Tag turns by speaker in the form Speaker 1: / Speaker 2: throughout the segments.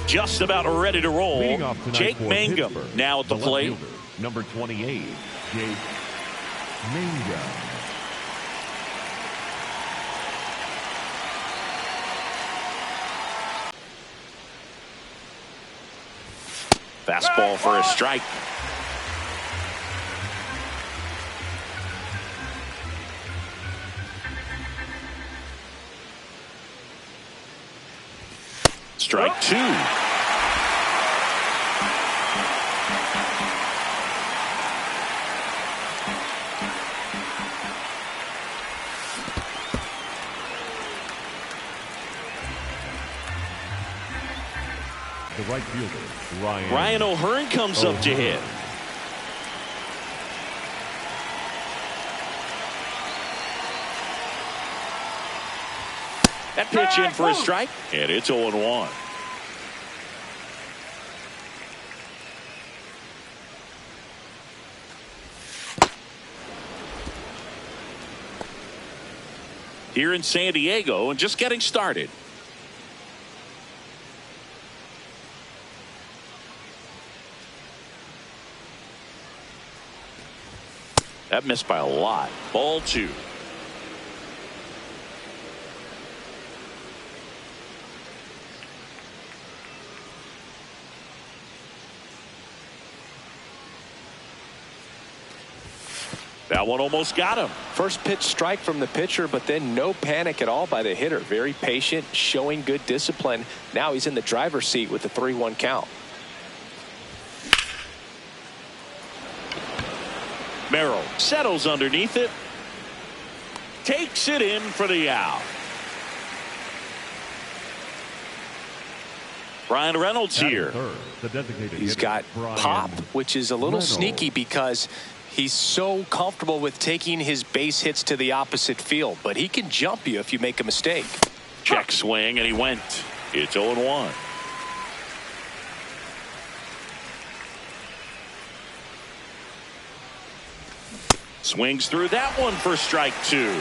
Speaker 1: just about ready to roll. Jake Mangum now at the plate.
Speaker 2: Number 28, Jake Mangum.
Speaker 1: Fastball for a strike. Strike two.
Speaker 2: The right fielder,
Speaker 1: Ryan O'Hearn comes up to hit. That pitch in for a strike, and it's 0-1. Here in San Diego and just getting started. That missed by a lot. Ball two. That one almost got him.
Speaker 3: First pitch strike from the pitcher, but then no panic at all by the hitter. Very patient, showing good discipline. Now he's in the driver's seat with the 3-1 count.
Speaker 1: Merrill settles underneath it. Takes it in for the out. Brian Reynolds here.
Speaker 3: He's got pop, which is a little sneaky because he's so comfortable with taking his base hits to the opposite field, but he can jump you if you make a mistake.
Speaker 1: Check swing, and he went. It's 0-1. Swings through that one for strike two.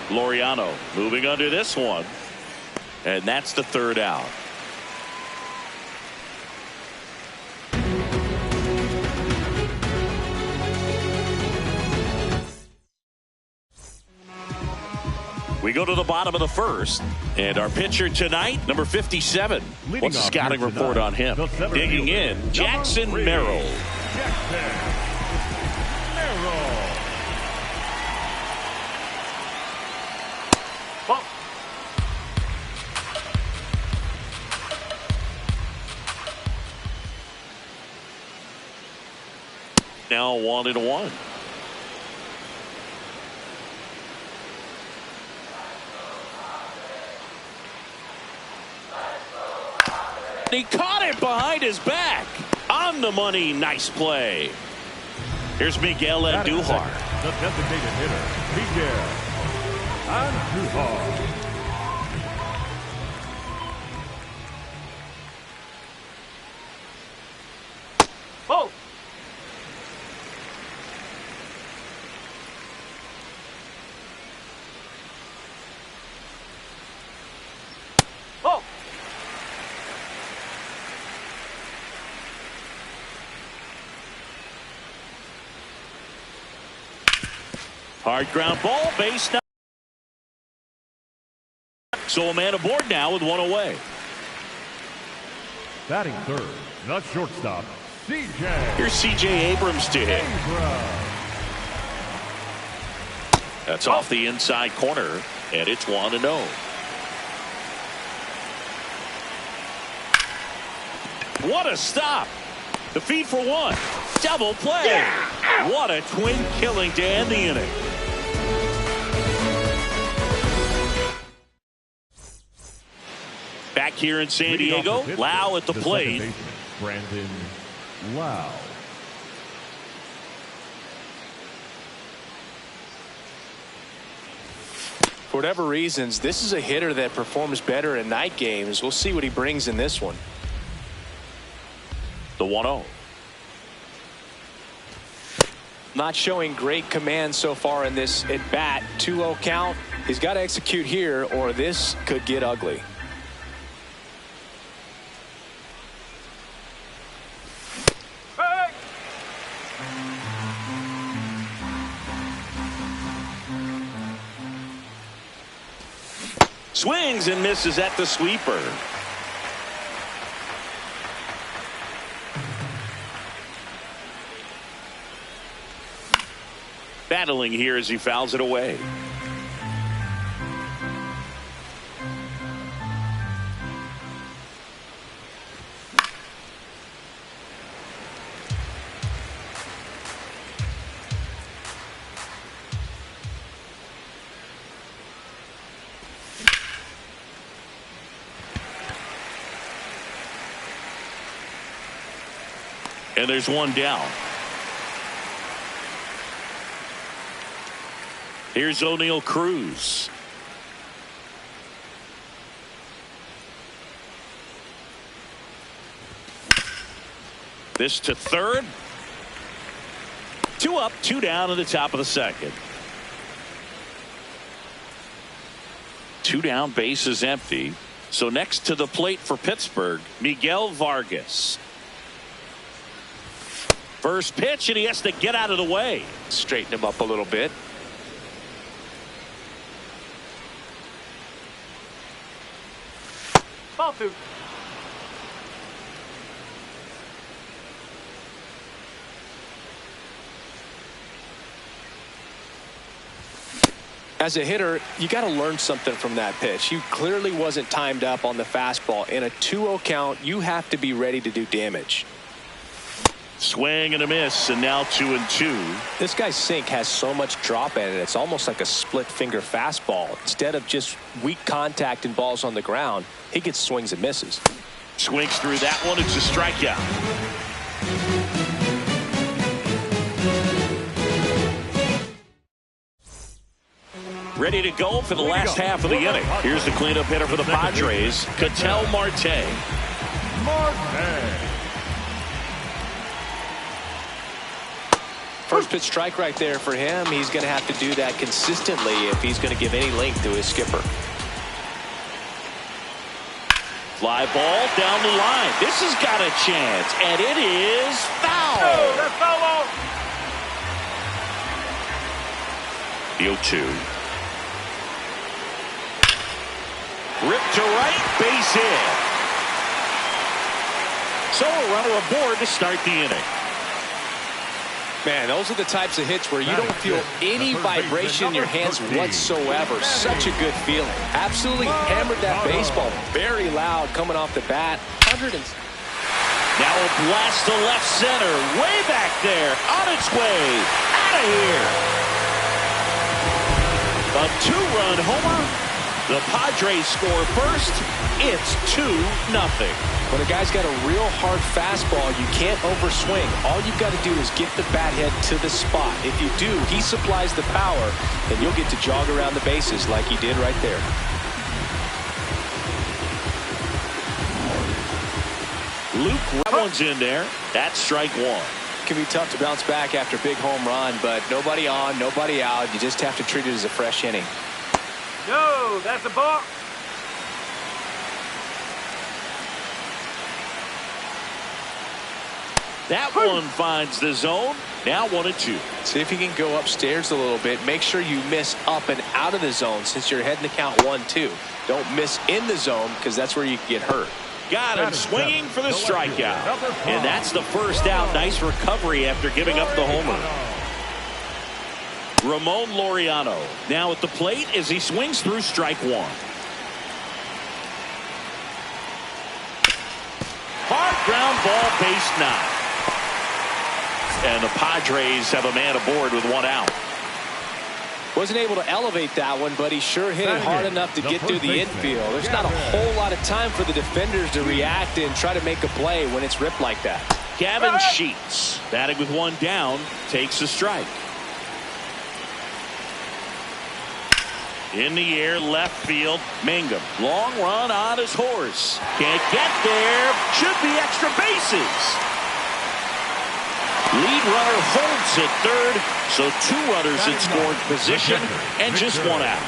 Speaker 1: Laureano moving under this one, and that's the third out. We go to the bottom of the first, and our pitcher tonight, number 57. What's the scouting report on him? Digging in, Jackson Merrill. Now 1-1. He caught it behind his back. On the money. Nice play. Here's Miguel Andujar.
Speaker 2: The designated hitter, Miguel Andujar.
Speaker 1: Oh! Oh! Hard ground ball, base now. So a man aboard now with one away.
Speaker 2: Batting third, the shortstop, C.J.
Speaker 1: Here's C.J. Abrams to hit. That's off the inside corner, and it's 1-0. What a stop. The feed for one. Double play. What a twin killing to end the inning. Back here in San Diego, Lau at the plate.
Speaker 2: Brandon Lau.
Speaker 3: For whatever reasons, this is a hitter that performs better in night games. We'll see what he brings in this one.
Speaker 1: The 1-0.
Speaker 3: Not showing great command so far in this at bat. 2-0 count. He's got to execute here or this could get ugly.
Speaker 1: Swings and misses at the sweeper. Battling here as he fouls it away. And there's one down. Here's O'Neal Cruz. This to third. 2 up, 2 down in the top of the second. 2 down, base is empty. So next to the plate for Pittsburgh, Miguel Vargas. First pitch, and he has to get out of the way.
Speaker 3: Straighten him up a little bit. Ball 2. As a hitter, you got to learn something from that pitch. You clearly wasn't timed up on the fastball. In a 2-0 count, you have to be ready to do damage.
Speaker 1: Swing and a miss, and now 2-2.
Speaker 3: This guy's sink has so much drop in it. It's almost like a split finger fastball. Instead of just weak contact and balls on the ground, he gets swings and misses.
Speaker 1: Swings through that one. It's a strikeout. Ready to go for the last half of the inning. Here's the cleanup hitter for the Padres, Ketel Marte. First pitch strike right there for him. He's going to have to do that consistently if he's going to give any length to his skipper. Fly ball down the line. This has got a chance, and it is foul.
Speaker 2: Oh, that's foul ball.
Speaker 1: The 0-2. Ripped to right, base hit. So a runner aboard to start the inning.
Speaker 3: Man, those are the types of hits where you don't feel any vibration in your hands whatsoever. Such a good feeling. Absolutely hammered that baseball. Very loud coming off the bat.
Speaker 1: Now a blast to left center. Way back there. On its way. Out of here. A 2-run homer. The Padres score first. It's 2-0.
Speaker 3: When a guy's got a real hard fastball, you can't overswing. All you've got to do is get the bat head to the spot. If you do, he supplies the power, and you'll get to jog around the bases like he did right there.
Speaker 1: Luke Rollins in there. That's strike 1.
Speaker 3: It can be tough to bounce back after a big home run, but nobody on, nobody out. You just have to treat it as a fresh inning.
Speaker 2: No, that's a ball.
Speaker 1: That one finds the zone. Now 1-2.
Speaker 3: See if you can go upstairs a little bit. Make sure you miss up and out of the zone since you're heading to count 1-2. Don't miss in the zone because that's where you can get hurt.
Speaker 1: Got him swinging for the strikeout. And that's the first out. Nice recovery after giving up the homer. Ramon Laureano now at the plate as he swings through strike 1. Hard ground ball, base 9. And the Padres have a man aboard with 1 out.
Speaker 3: Wasn't able to elevate that one, but he sure hit it hard enough to get through the infield. There's not a whole lot of time for the defenders to react and try to make a play when it's ripped like that.
Speaker 1: Gavin Sheets batting with 1 down takes a strike. In the air, left field, Mangum. Long run on his horse. Can't get there. Should be extra bases. Lead runner holds at third, so 2 runners in scoring position and just 1 out.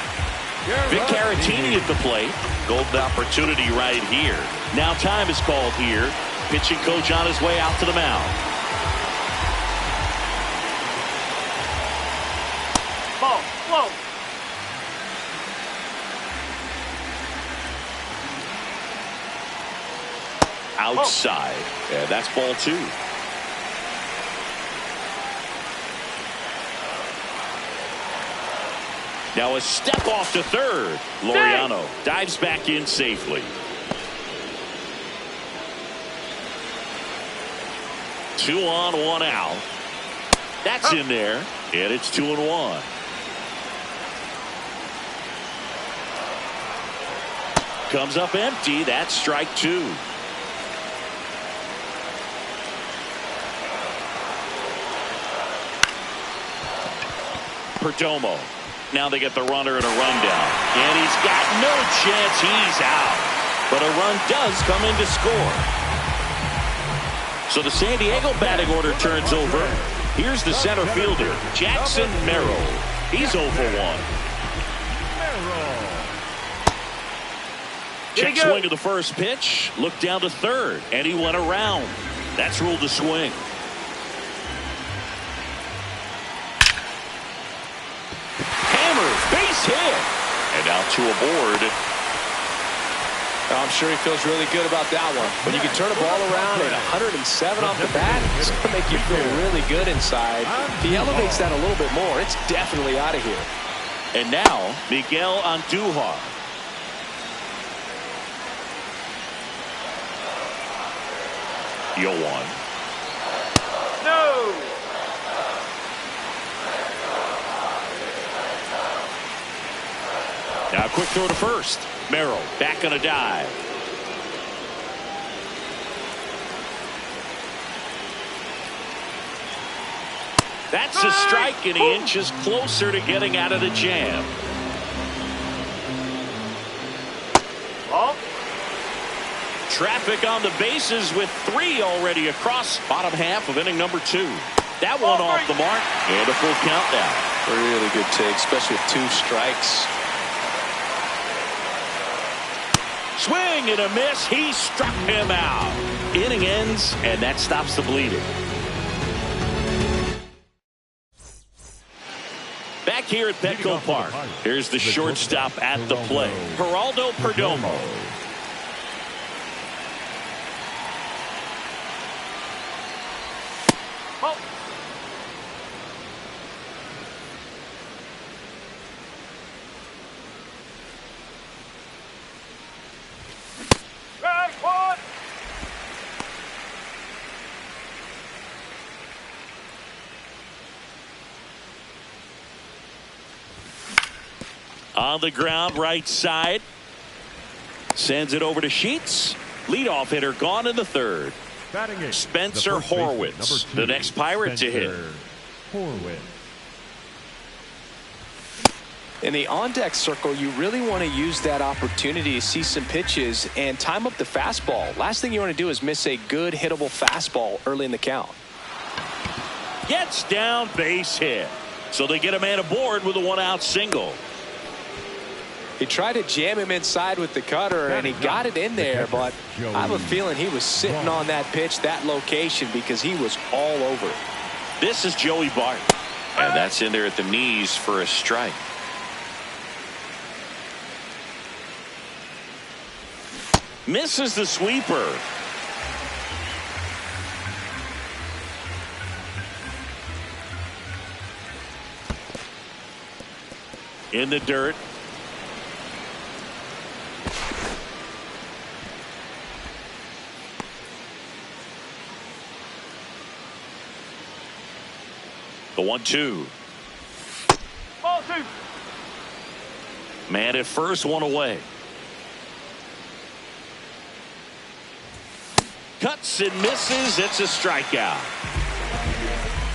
Speaker 1: Vic Caratini at the plate. Golden opportunity right here. Now time is called here. Pitching coach on his way out to the mound.
Speaker 2: Ball, slow.
Speaker 1: Outside. And that's ball 2. Now a step off to third. Laureano dives back in safely. 2 on, 1 out. That's in there, and it's 2-1. Comes up empty. That's strike 2. Perdomo. Now they get the runner and a rundown. And he's got no chance. He's out. But a run does come in to score. So the San Diego batting order turns over. Here's the center fielder, Jackson Merrill. He's 0 for 1. Check swing of the first pitch. Look down to third. And he went around. That's ruled a swing. Base hit. And now 2 aboard.
Speaker 3: I'm sure he feels really good about that one. When you can turn a ball around at 107 off the bat, it's going to make you feel really good inside. If he elevates that a little bit more, it's definitely out of here.
Speaker 1: And now Miguel Andujar. Yoan.
Speaker 2: No.
Speaker 1: Now a quick throw to first. Merrill back on a dive. That's a strike, and he inches closer to getting out of the jam.
Speaker 2: Ball.
Speaker 1: Traffic on the bases with 3 already across bottom half of inning number 2. That one off the mark, and a full count now.
Speaker 3: Really good take, especially with 2 strikes.
Speaker 1: Swing and a miss. He struck him out. Inning ends, and that stops the bleeding. Back here at Petco Park, here's the shortstop at the plate, Geraldo Perdomo. On the ground, right side. Sends it over to Sheets. Leadoff hitter gone in the third. Spencer Horwitz, the next Pirate to hit.
Speaker 3: In the on-deck circle, you really want to use that opportunity to see some pitches and time up the fastball. Last thing you want to do is miss a good hittable fastball early in the count.
Speaker 1: Gets down, base hit. So they get a man aboard with a 1-out single.
Speaker 3: He tried to jam him inside with the cutter, and he got it in there, but I have a feeling he was sitting on that pitch, that location, because he was all over it.
Speaker 1: This is Joey Bart, and that's in there at the knees for a strike. Misses the sweeper. In the dirt. The 1-2.
Speaker 2: Ball 2.
Speaker 1: Man at first, 1 away. Cuts and misses. It's a strikeout.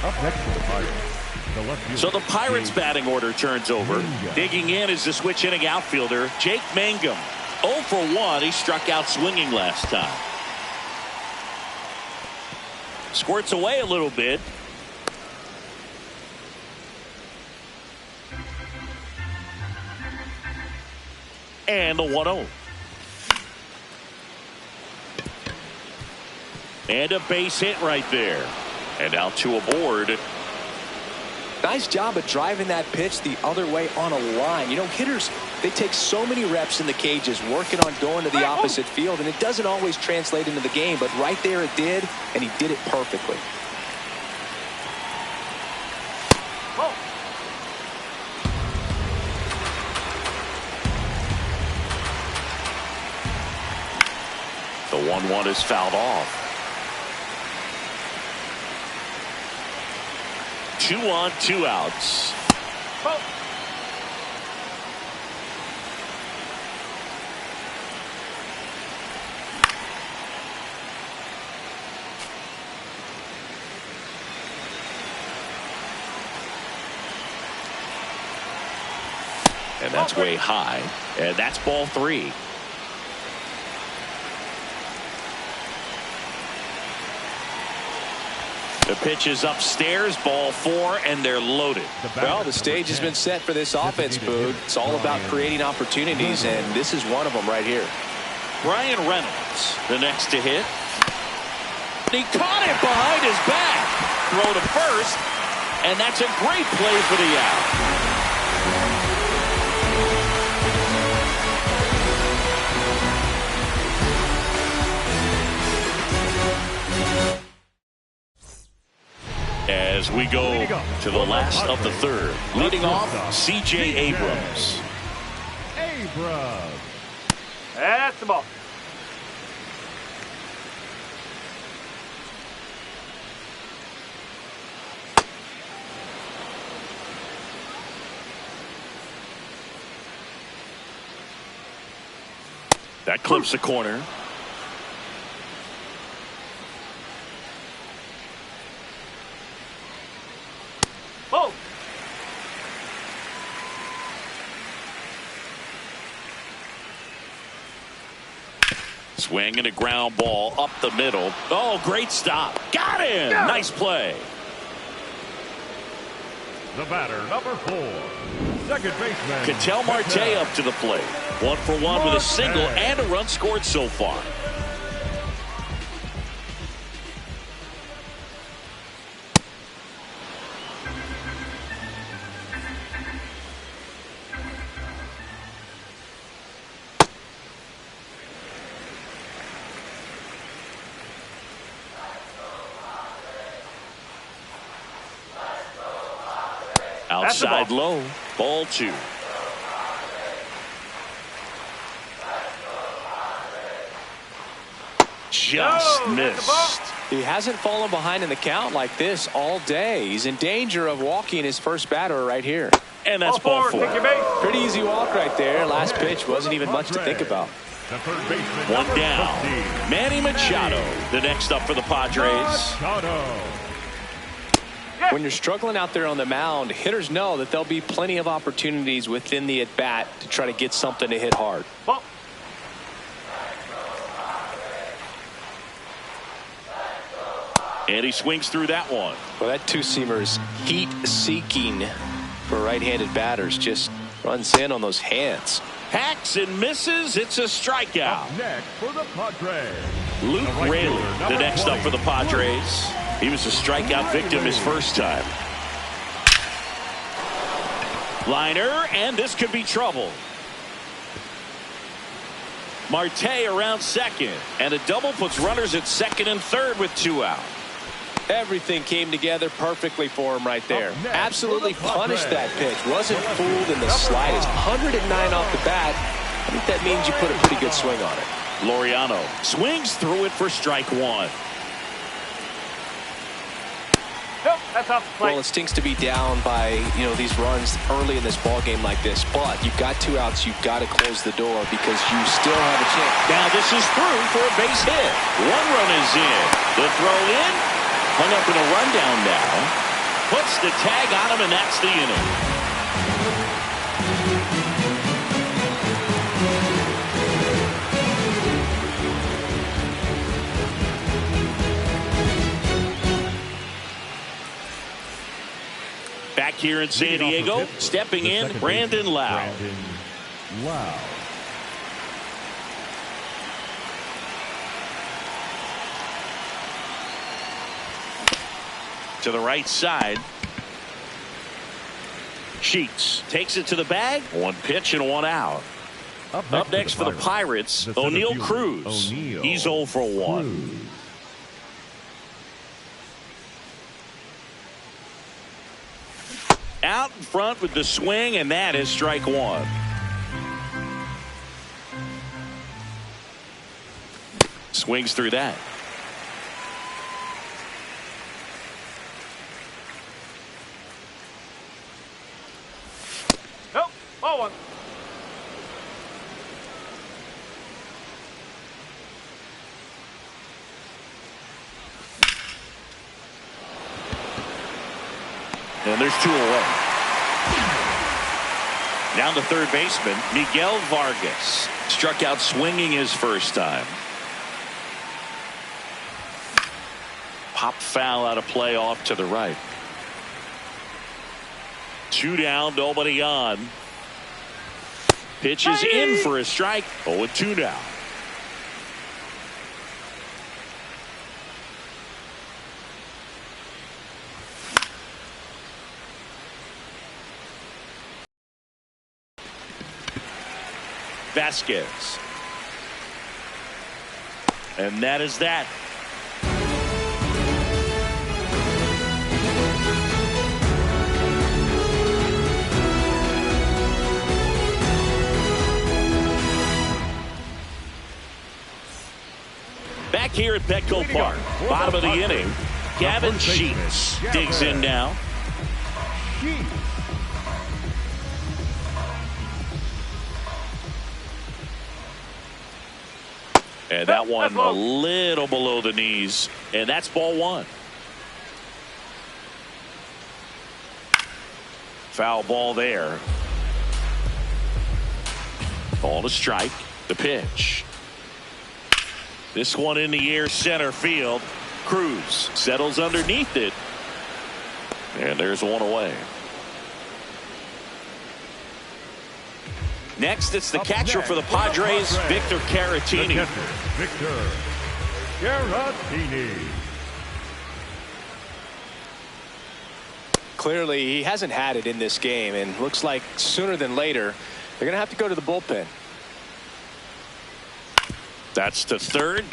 Speaker 4: Up next for the Pirates.
Speaker 1: So the Pirates batting order turns over. Digging in is the switch hitting outfielder, Jake Mangum. 0 for 1. He struck out swinging last time. Squirts away a little bit. And the 1-0. And a base hit right there. And out to a board.
Speaker 3: Nice job of driving that pitch the other way on a line. You know, hitters, they take so many reps in the cages working on going to the opposite field, and it doesn't always translate into the game, but right there it did, and he did it perfectly.
Speaker 1: The 1-1 is fouled off. 2 on, 2 outs. And that's way high. And that's ball 3. The pitch is upstairs, ball 4, and they're loaded.
Speaker 3: Well, the stage has been set for this offense, Boone. It's all about creating opportunities, and this is one of them right here.
Speaker 1: Brian Reynolds, the next to hit. He caught it behind his back. Throw to first, and that's a great play for the out. As we go to the last of the third. Leading off, C.J. Abrams.
Speaker 2: That's the ball.
Speaker 1: That clips the corner.
Speaker 2: Oh.
Speaker 1: Swing and a ground ball up the middle. Oh, great stop. Got him. Yeah. Nice play.
Speaker 4: The batter, number 4, second baseman.
Speaker 1: Ketel Marte up to the plate. 1 for 1 with a single and a run scored so far. Outside low, ball 2. Just missed.
Speaker 3: He hasn't fallen behind in the count like this all day. He's in danger of walking his first batter right here.
Speaker 1: And that's ball 4.
Speaker 3: Pretty easy walk right there. Last pitch wasn't even much to think about.
Speaker 1: 1 down. Manny Machado, the next up for the Padres.
Speaker 3: When you're struggling out there on the mound, hitters know that there'll be plenty of opportunities within the at-bat to try to get something to hit hard.
Speaker 1: And he swings through that one.
Speaker 3: Well, that two-seamer's heat-seeking for right-handed batters. Just runs in on those hands.
Speaker 1: Hacks and misses. It's a strikeout.
Speaker 4: Up next for the Padres,
Speaker 1: Luke Raley, the next up for the Padres. He was a strikeout victim his first time. Liner, and this could be trouble. Marte around second, and a double puts runners at second and third with 2 out.
Speaker 3: Everything came together perfectly for him right there. Absolutely punished that pitch. Wasn't fooled in the slightest. 109 off the bat. I think that means you put a pretty good swing on it.
Speaker 1: Laureano swings through it for strike 1.
Speaker 2: Nope, that's off the plate.
Speaker 3: Well, it stinks to be down by, these runs early in this ball game like this, but you've got 2 outs. You've got to close the door because you still have a chance.
Speaker 1: Now this is through for a base hit. 1 run is in. The throw in, hung up in a rundown now. Puts the tag on him, and that's the inning. here in San Diego, stepping in, Brandon Lau. To the right side. Sheets takes it to the bag. One pitch and one out. Up next for the Pirates, O'Neal Cruz. He's 0 for 1. Out in front with the swing, and that is strike one. Swings through that.
Speaker 2: Nope. Ball one.
Speaker 1: And there's 2 away. Down to third baseman, Miguel Vargas. Struck out swinging his first time. Popped foul out of play off to the right. 2 down, nobody on. Pitch is in for a strike. 0-2 now. Vasquez. And that is that. Back here at Petco Park, bottom of the inning, Gavin Sheets digs in now. And that one a little below the knees, and that's ball one. Foul ball there. Ball to strike. The pitch. This one in the air, center field. Cruz settles underneath it. And there's one away. Next, it's the catcher for the Padres, Victor Caratini.
Speaker 4: Victor Caratini.
Speaker 3: Clearly, he hasn't had it in this game, and looks like sooner than later, they're going to have to go to the bullpen.
Speaker 1: That's to third.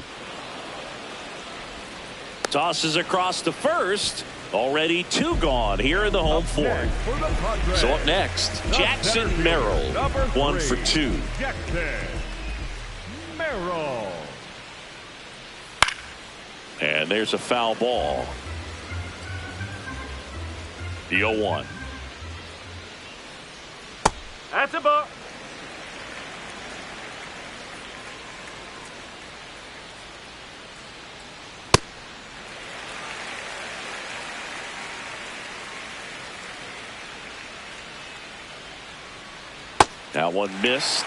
Speaker 1: Tosses across to first. Already 2 gone here in the home fourth. So up next, Jackson Merrill, 1 for 2.
Speaker 4: Jackson Merrill.
Speaker 1: And there's a foul ball. The 0-1.
Speaker 2: That's a ball.
Speaker 1: That one missed.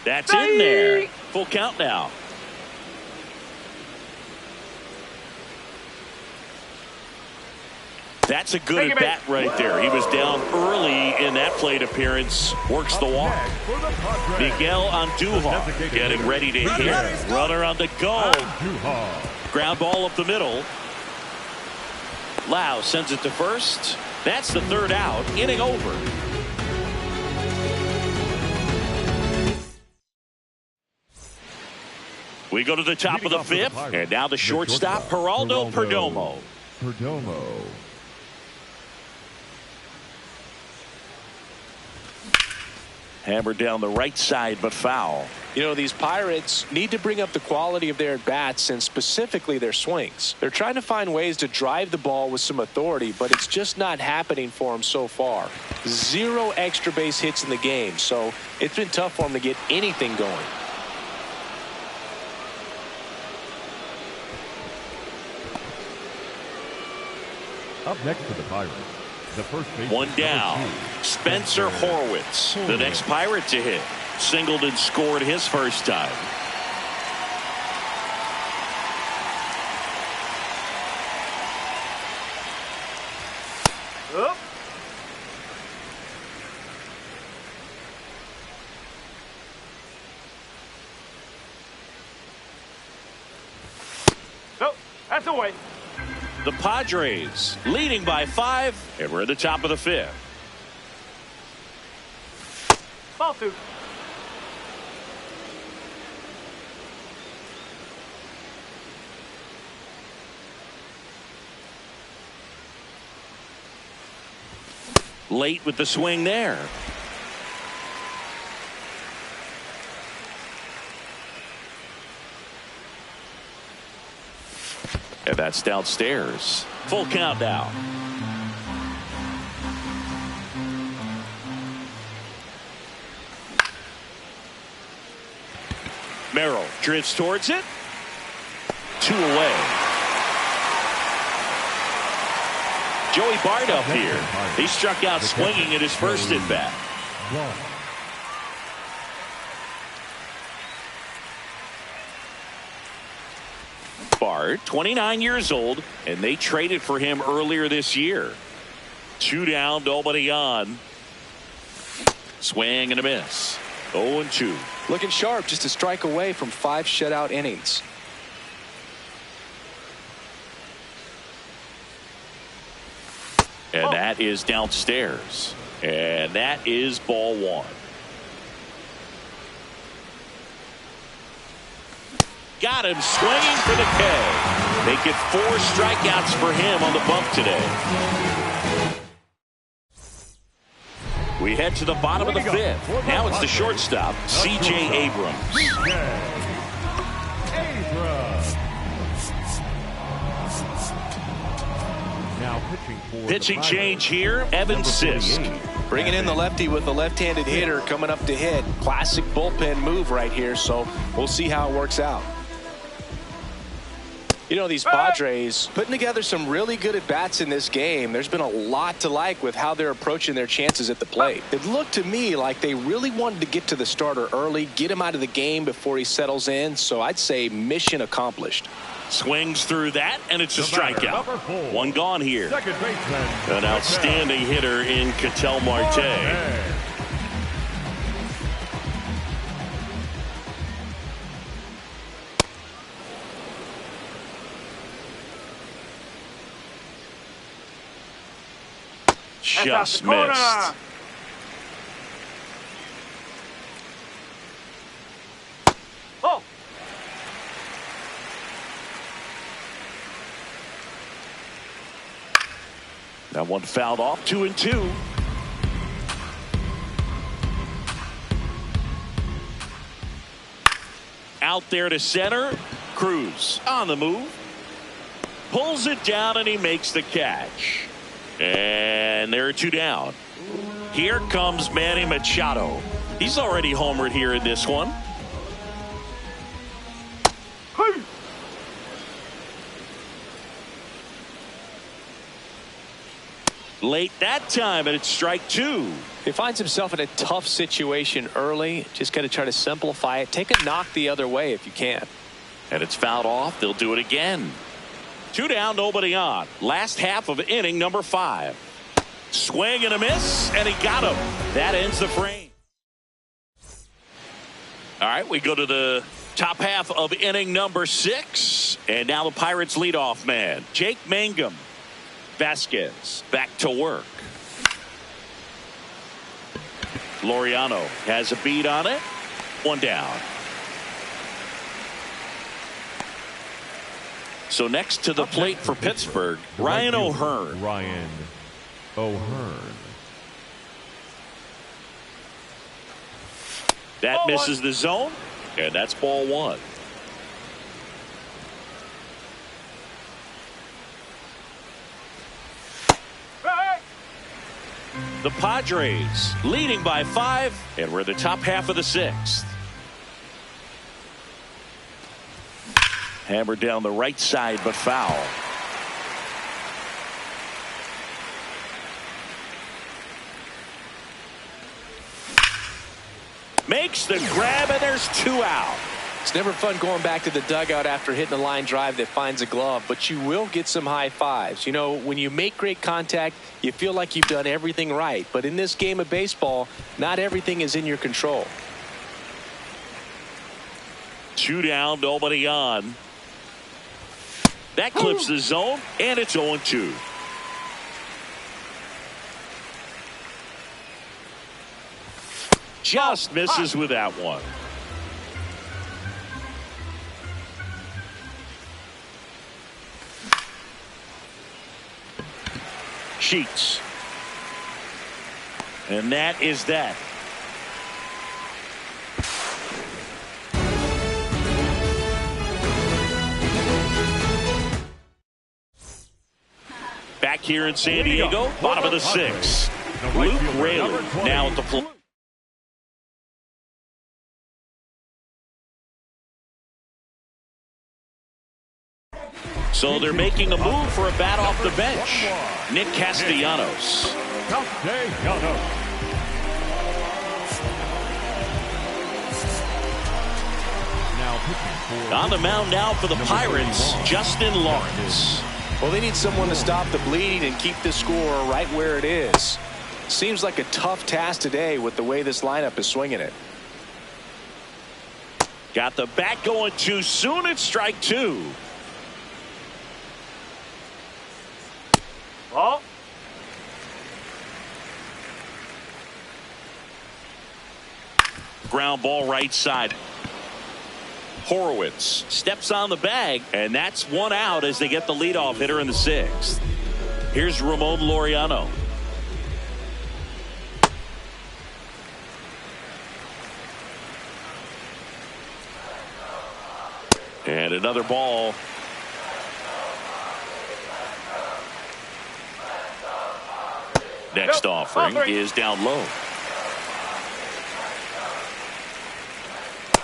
Speaker 1: That's in there. Full count now. That's a good at bat right there. He was down early in that plate appearance. Works the walk. Miguel Andujar getting ready to hit. Runner on the go. Ground ball up the middle. Lau sends it to first. That's the third out. Inning over. We go to the top of the fifth. And now the shortstop, Geraldo Perdomo. Hammered down the right side, but foul.
Speaker 3: You know, these Pirates need to bring up the quality of their at-bats and specifically their swings. They're trying to find ways to drive the ball with some authority, but it's just not happening for them so far. 0 extra base hits in the game, so it's been tough for them to get anything going.
Speaker 4: Up next for the Pirates, the first baseman.
Speaker 1: One down. Spencer Horwitz, the next Pirate to hit. Singled and scored his first time.
Speaker 2: Up. Nope, that's away.
Speaker 1: The Padres leading by 5, and we're at the top of the 5th.
Speaker 2: Ball 2.
Speaker 1: Late with the swing there. And that's downstairs. Full count now. Merrill drifts towards it. 2 away. Joey Bart up here. He struck out swinging at his first at bat. Bart, 29 years old, and they traded for him earlier this year. 2 down, nobody on. Swing and a miss. 0-2.
Speaker 3: Looking sharp, just a strike away from 5 shutout innings.
Speaker 1: And that is downstairs. And that is ball 1. Got him swinging for the K. Make it 4 strikeouts for him on the bump today. We head to the bottom of the 5th. Now it's the shortstop, C.J. Abrams.
Speaker 4: Now
Speaker 1: Pitching change here, Evan Sisk.
Speaker 3: Bringing in the lefty with the left-handed hitter coming up to hit. Classic bullpen move right here, so we'll see how it works out. You know, these Padres putting together some really good at-bats in this game. There's been a lot to like with how they're approaching their chances at the plate. It looked to me like they really wanted to get to the starter early, get him out of the game before he settles in, so I'd say mission accomplished.
Speaker 1: Swings through that, and it's a strikeout. 1 gone here.
Speaker 4: Second baseman.
Speaker 1: An outstanding hitter in Ketel Marte. Just missed.
Speaker 2: Oh.
Speaker 1: That one fouled off. 2-2. Out there to center. Cruz on the move. Pulls it down and he makes the catch. And there are 2 down. Here comes Manny Machado. He's already homered here in this one. Late that time, and it's strike 2.
Speaker 3: He finds himself in a tough situation early. Just got to try to simplify it. Take a knock the other way if you can.
Speaker 1: And it's fouled off. They'll do it again. 2 down, nobody on. Last half of inning number 5. Swing and a miss, and he got him. That ends the frame. All right, we go to the top half of inning number 6. And now the Pirates leadoff man, Jake Mangum. Vasquez back to work. Laureano has a beat on it. 1 down. So next to the plate for Pittsburgh, Ryan O'Hearn.
Speaker 4: Ryan O'Hearn.
Speaker 1: That misses the zone, and that's ball 1. The Padres leading by 5, and we're in the top half of the 6th. Hammered down the right side, but foul. Makes the grab, and there's 2 out.
Speaker 3: It's never fun going back to the dugout after hitting a line drive that finds a glove, but you will get some high fives. You know, when you make great contact, you feel like you've done everything right. But in this game of baseball, not everything is in your control.
Speaker 1: 2 down, nobody on. That clips the zone, and it's 0-2. Just misses with that one. Sheets. And that is that. Back here in San Diego, bottom of the 6th. Luke Rayleigh now at the plate. So they're making a move for a bat off the bench. Nick Castellanos. On the mound now for the Pirates, Justin Lawrence.
Speaker 3: Well, they need someone to stop the bleeding and keep the score right where it is. Seems like a tough task today with the way this lineup is swinging it.
Speaker 1: Got the bat going too soon. It's strike 2.
Speaker 2: Ball.
Speaker 1: Ground ball right side. Horowitz steps on the bag, and that's 1 out as they get the leadoff hitter in the 6th. Here's Ramon Laureano. And another ball. Next offering is down low.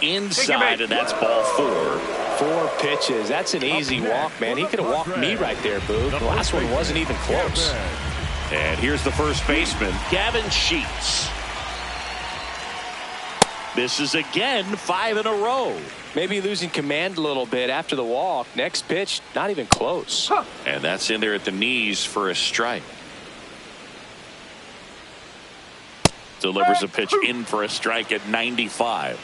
Speaker 1: Inside, and that's ball 4.
Speaker 3: 4 pitches. That's an easy walk, man. He could have walked me right there, Boo. The last one wasn't even close.
Speaker 1: And here's the first baseman, Gavin Sheets. This is again 5 in a row.
Speaker 3: Maybe losing command a little bit after the walk. Next pitch, not even close.
Speaker 1: And that's in there at the knees for a strike. Delivers a pitch in for a strike at 95.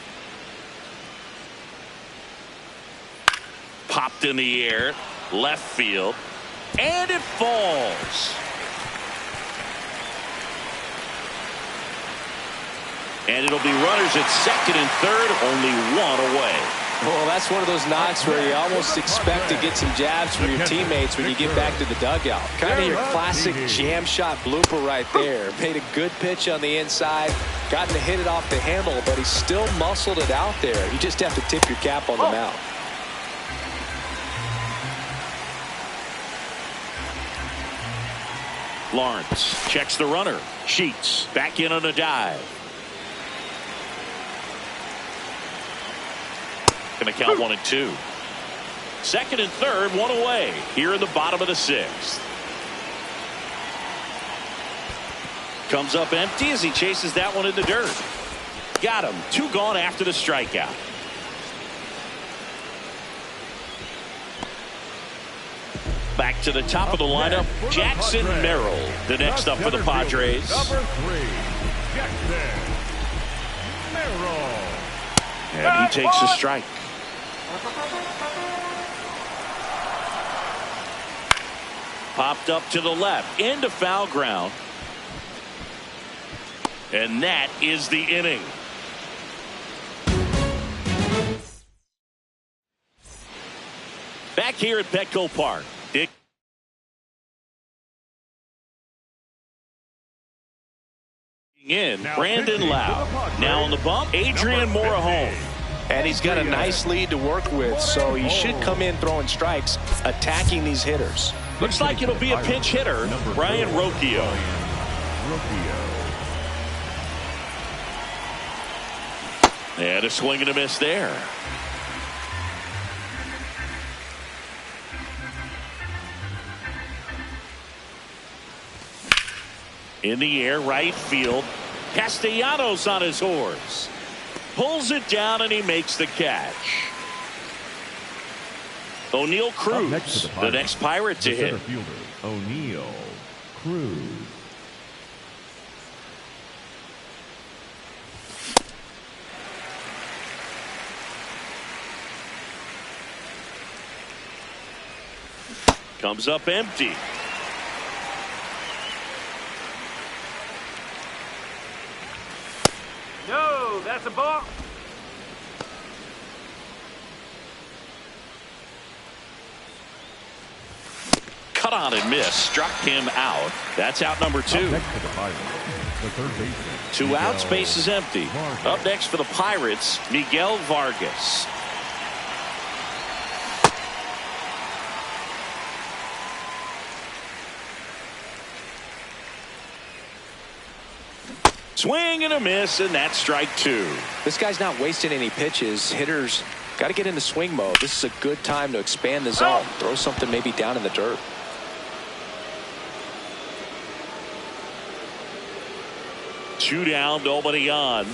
Speaker 1: Popped in the air, left field, and it falls. And it'll be runners at second and third, only 1 away.
Speaker 3: Well, that's one of those knocks where you almost expect to get some jabs from your teammates when you get back to the dugout. Kind of your classic jam shot blooper right there. Made a good pitch on the inside, gotten to hit it off the handle, but he still muscled it out there. You just have to tip your cap on the mound.
Speaker 1: Lawrence checks the runner. Sheets back in on a dive. Going to count 1 and 2. Second and third, 1 away here in the bottom of the 6th. Comes up empty as he chases that one in the dirt. Got him. 2 gone after the strikeout. Back to the top of the lineup, Jackson Merrill, the next up for the Padres.
Speaker 4: Number 3, Jackson Merrill.
Speaker 1: And he takes a strike. Popped up to the left, into foul ground. And that is the inning. Back here at Petco Park. Dick in, Brandon Lau. Now on the bump, Adrian Morahone.
Speaker 3: And he's got a nice lead to work with, so he should come in throwing strikes, attacking these hitters.
Speaker 1: Looks like it'll be a pinch hitter, Brian Rocchio. And a swing and a miss there. In the air, right field. Castellanos on his horse. Pulls it down and he makes the catch. O'Neal
Speaker 4: Up
Speaker 1: Cruz,
Speaker 4: next to
Speaker 1: the next Pirate to
Speaker 4: the
Speaker 1: hit.
Speaker 4: center fielder, O'Neal Cruz.
Speaker 1: Comes up empty.
Speaker 2: No, that's a ball.
Speaker 1: Cut on and miss. Struck him out. That's out number 2.
Speaker 4: Up next to the Pirates, the third baseman.
Speaker 1: 2 out,
Speaker 4: Miguel
Speaker 1: space is empty.
Speaker 4: Vargas.
Speaker 1: Up next for the Pirates, Miguel Vargas. Swing and a miss, and that's strike 2.
Speaker 3: This guy's not wasting any pitches. Hitters got to get into swing mode. This is a good time to expand the zone. Throw something maybe down in the dirt.
Speaker 1: Two down, nobody on.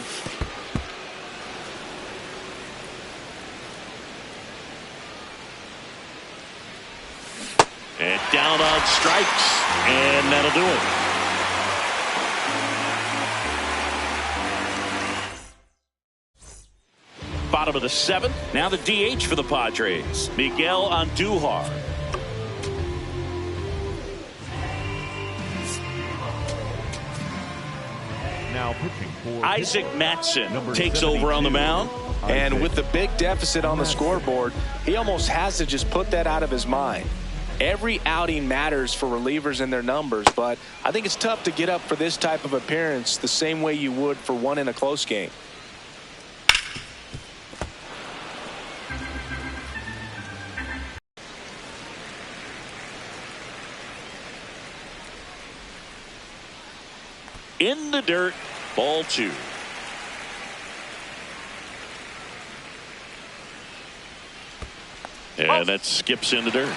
Speaker 1: And down on strikes, and that'll do it. Bottom of the 7th. Now the DH for the Padres, Miguel Andujar.
Speaker 4: Now pitching for
Speaker 1: Isaac Matson
Speaker 4: Number
Speaker 1: takes over on the
Speaker 4: 72.
Speaker 1: mound.
Speaker 3: And with the big deficit on the scoreboard, he almost has to just put that out of his mind. Every outing matters for relievers and their numbers, but I think it's tough to get up for this type of appearance the same way you would for one in a close game.
Speaker 1: In the dirt, ball 2. And that skips in the dirt.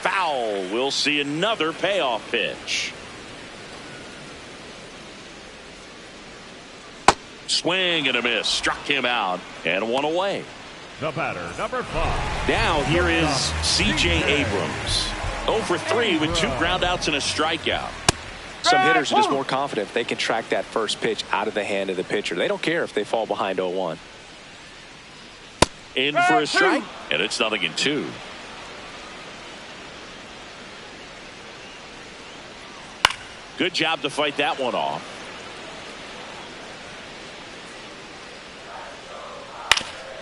Speaker 1: Foul. We'll see another payoff pitch. Swing and a miss. Struck him out. And one away.
Speaker 4: the batter, number 5.
Speaker 1: Now here is C.J. Abrams. 0 for 3 with 2 groundouts and a strikeout.
Speaker 3: Some hitters are just more confident if they can track that first pitch out of the hand of the pitcher. They don't care if they fall behind 0-1.
Speaker 1: In for a strike, and it's 0-2. Good job to fight that one off.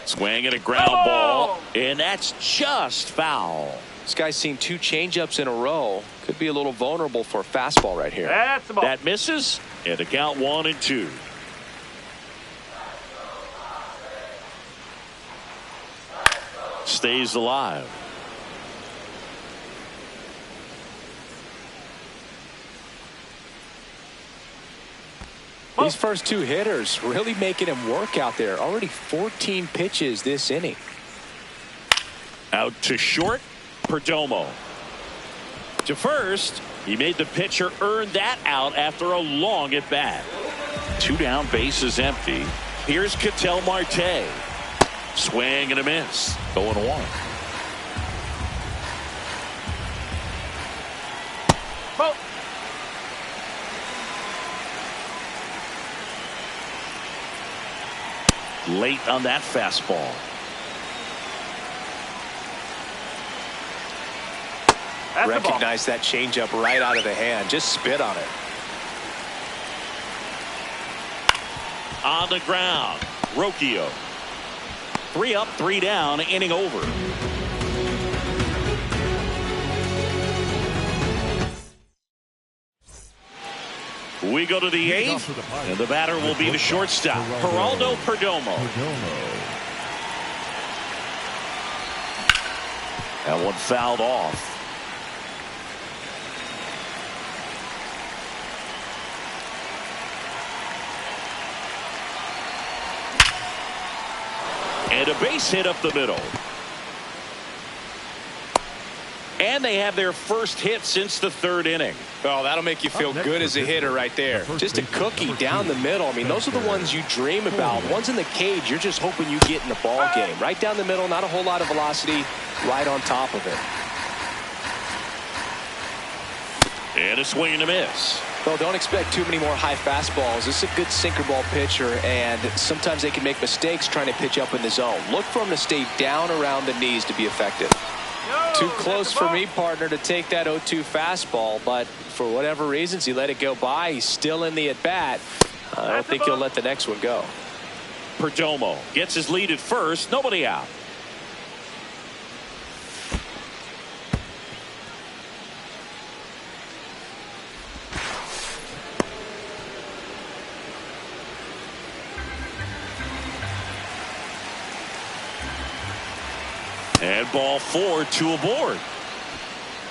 Speaker 1: Swing and a ground ball, and that's just foul.
Speaker 3: This guy's seen 2 changeups in a row. Could be a little vulnerable for a fastball right here.
Speaker 2: That's the ball.
Speaker 1: That misses, and the count 1-2. Stays alive.
Speaker 3: These first 2 hitters really making him work out there. Already 14 pitches this inning.
Speaker 1: Out to short, Perdomo. To first, he made the pitcher earn that out after a long at bat. 2 down, bases empty. Here's Ketel Marte. Swing and a miss. 0-1.
Speaker 2: Ball.
Speaker 1: Late on that fastball.
Speaker 2: That's the ball.
Speaker 3: Recognize that changeup right out of the hand. Just spit on it.
Speaker 1: On the ground, Rocchio. 3 up, 3 down, inning over. We go to the 8th, and the batter will be the shortstop, Geraldo Perdomo. That one fouled off. And a base hit up the middle. And they have their first hit since the third inning.
Speaker 3: Oh, that'll make you feel good as a hitter right there. Just a cookie down the middle. I mean, those are the ones you dream about. Ones in the cage, you're just hoping you get in the ball game. Right down the middle, not a whole lot of velocity, right on top of it.
Speaker 1: And a swing and a miss.
Speaker 3: Well, don't expect too many more high fastballs. This is a good sinker ball pitcher, and sometimes they can make mistakes trying to pitch up in the zone. Look for him to stay down around the knees to be effective. Too close for me, partner, to take that 0-2 fastball, but for whatever reasons, he let it go by. He's still in the at-bat. I don't think he'll let the next one go.
Speaker 1: Perdomo gets his lead at first. Nobody out. And ball 4, 2 aboard.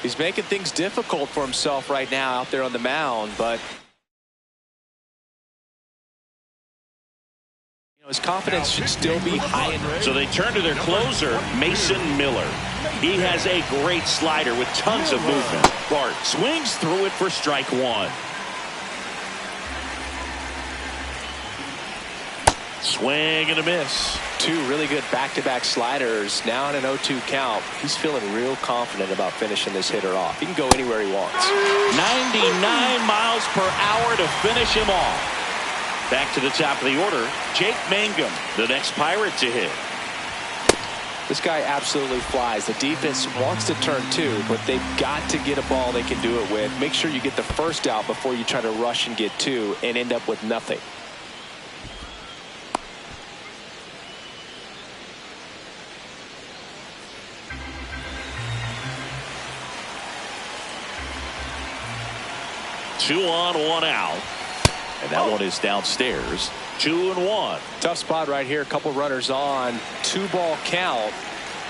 Speaker 3: He's making things difficult for himself right now out there on the mound, but his confidence should still be high.
Speaker 1: So they turn to their closer, Mason Miller. He has a great slider with tons of movement. Bart swings through it for strike 1. Swing and a miss.
Speaker 3: 2 really good back-to-back sliders. Now in an 0-2 count. He's feeling real confident about finishing this hitter off. He can go anywhere he wants.
Speaker 1: 99 miles per hour to finish him off. Back to the top of the order, Jake Mangum, the next Pirate to hit.
Speaker 3: This guy absolutely flies. The defense wants to turn 2, but they've got to get a ball they can do it with. Make sure you get the first out before you try to rush and get 2 and end up with nothing.
Speaker 1: Two on, 1 out. And that one is downstairs. 2-1.
Speaker 3: Tough spot right here. A couple runners on. 2-ball count.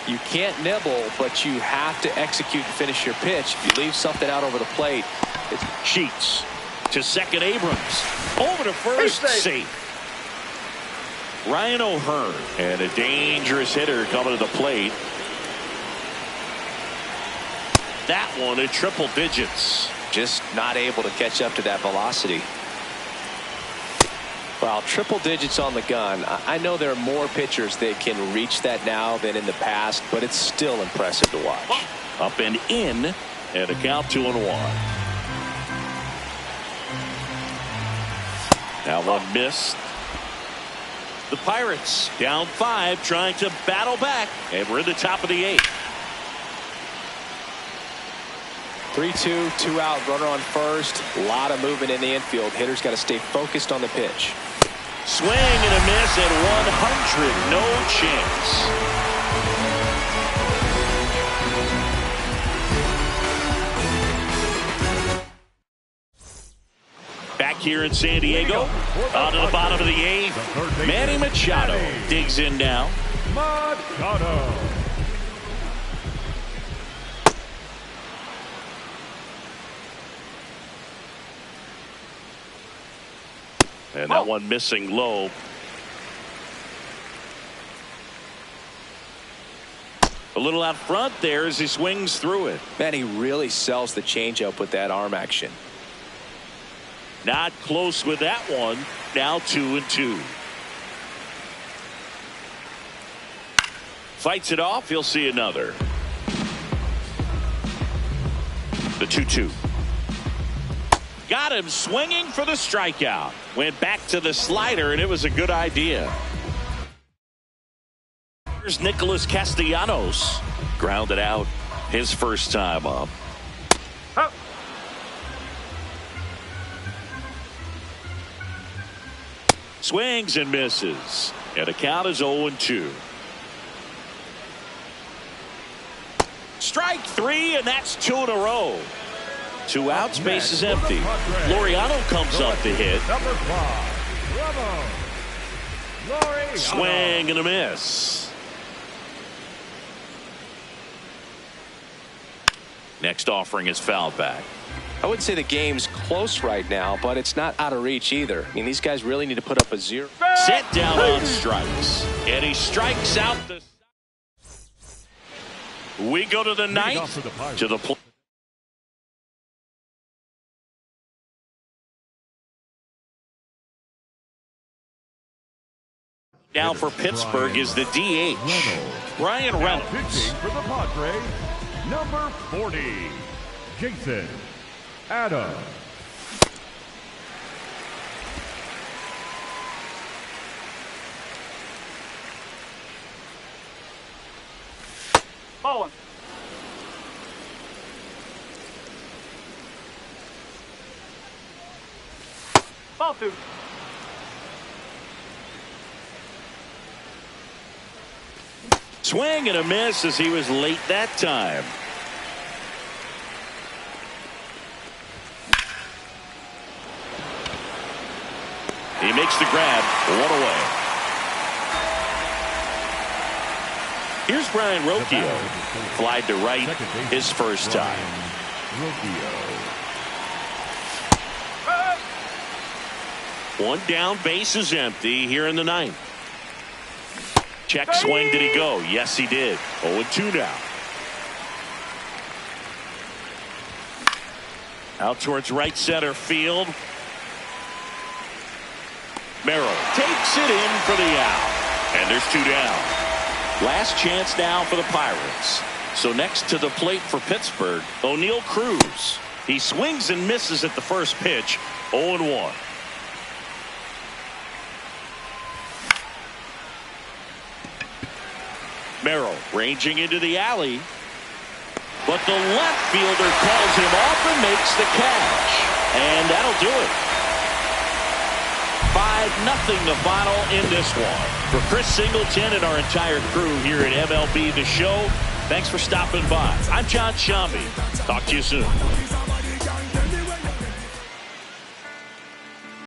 Speaker 3: You can't nibble, but you have to execute and finish your pitch. If you leave something out over the plate,
Speaker 1: it's Sheets to second. Abrams over to first. Safe. Ryan O'Hearn, and a dangerous hitter coming to the plate. That one in triple digits.
Speaker 3: Just not able to catch up to that velocity. Well, triple digits on the gun. I know there are more pitchers that can reach that now than in the past, but it's still impressive to watch.
Speaker 1: Up and in, and a count 2-1. Now one missed. The Pirates down 5, trying to battle back, and we're in the top of the 8th.
Speaker 3: 3-2, 2 out, runner on first. A lot of movement in the infield. Hitters got to stay focused on the pitch.
Speaker 1: Swing and a miss at 100. No chance. Back here in San Diego, on to the bottom of the 8th. Manny Machado digs in now.
Speaker 4: Machado.
Speaker 1: And that one missing low. A little out front there as he swings through it.
Speaker 3: Man, he really sells the changeup with that arm action.
Speaker 1: Not close with that one. Now 2-2. Fights it off. He'll see another. The 2-2. Got him swinging for the strikeout. Went back to the slider, and it was a good idea. Here's Nicholas Castellanos. Grounded out his first time up.
Speaker 2: Oh.
Speaker 1: Swings and misses. And the count is 0-2. Strike 3, and that's 2 in a row. 2 outs, base is empty. Laureano comes up to hit.
Speaker 4: Number 5,
Speaker 1: Swing and a miss. Next offering is fouled back.
Speaker 3: I wouldn't say the game's close right now, but it's not out of reach either. I mean, these guys really need to put up a 0.
Speaker 1: Set down on strikes. And he strikes out the... We go to the
Speaker 4: Leading off
Speaker 1: ninth
Speaker 4: for the Pirates.
Speaker 1: to the play. Now for Pittsburgh is the DH, Brian
Speaker 4: Now
Speaker 1: Reynolds.
Speaker 4: pitching for the Padres, number 40, Jason Adams.
Speaker 2: Ball one. Ball two.
Speaker 1: Swing and a miss as he was late that time. He makes the grab, one away. Here's Brian Rocchio. Flied to right his first time. One down, base is empty here in the ninth. Check swing, did he go? Yes, he did. 0-2 now. Out towards right center field. Merrill takes it in for the out. And there's two down. Last chance now for the Pirates. So next to the plate for Pittsburgh, O'Neal Cruz. He swings and misses at the first pitch. 0-1. Merrill ranging into the alley. But the left fielder calls him off and makes the catch. And that'll do it. 5-0 the final in this one. For Chris Singleton and our entire crew here at MLB The Show, thanks for stopping by. I'm John Shambi. Talk to you soon.